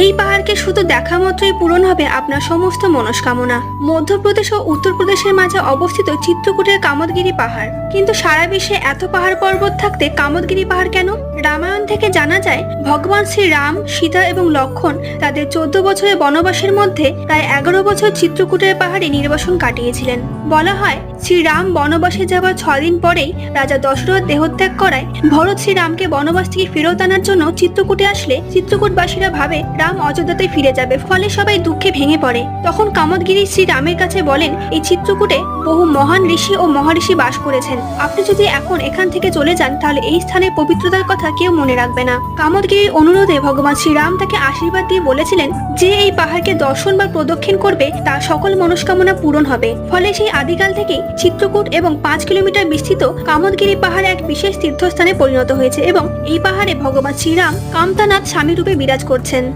এই পাহাড়কে শুধু দেখা মাত্রই পূরণ হবে আপনার সমস্ত মনস্কামনা। মধ্যপ্রদেশ ও উত্তরপ্রদেশের মাঝে অবস্থিত চিত্রকূটের কামদগিরি পাহাড়। কিন্তু সারা বিশ্বে এত পাহাড় পর্বত থাকতে কামদগিরি পাহাড় কেন? রামায়ণ থেকে জানা যায় ভগবান শ্রী রাম, সীতা এবং লক্ষণ তাদের 14 বছরের বনবাসের মধ্যে প্রায় 11 বছর চিত্রকূটের পাহাড়ে নির্বাসন কাটিয়েছিলেন। বলা হয় শ্রীরাম বনবাসে যাওয়ার 6 দিন পরেই রাজা দশরথ দেহত্যাগ করায় ভরত শ্রীরামকে বনবাস থেকে ফেরত আনার জন্য চিত্রকূটে আসলে চিত্রকূটবাসীরা ভাবে রাম অযোধ্যাতে ফিরে যাবে, ফলে সবাই দুঃখে ভেঙে পড়ে। তখন কামদগিরি শ্রীরামের কাছে বলেন এই চিত্রকূটে বহু মহান ঋষি ও মহারিষি বাস করেছেন, আপনি যদি এখন এখান থেকে চলে যান তাহলে এই স্থানের পবিত্রতার কথা কেউ মনে রাখবে না। কামদগিরির অনুরোধে ভগবান শ্রীরাম তাকে আশীর্বাদ দিয়ে বলেছিলেন যে এই পাহাড়কে দর্শন বা প্রদক্ষিণ করবে তার সকল মনস্কামনা পূরণ হবে। ফলে সেই আদিকাল থেকেই চিত্রকূট এবং 5 কিলোমিটার বিস্তৃত কামদগিরি পাহাড় এক বিশেষ তীর্থস্থানে পরিণত হয়েছে এবং এই পাহাড়ে ভগবান শ্রীরাম কামতানাথ স্বামী রূপে বিরাজ করছেন।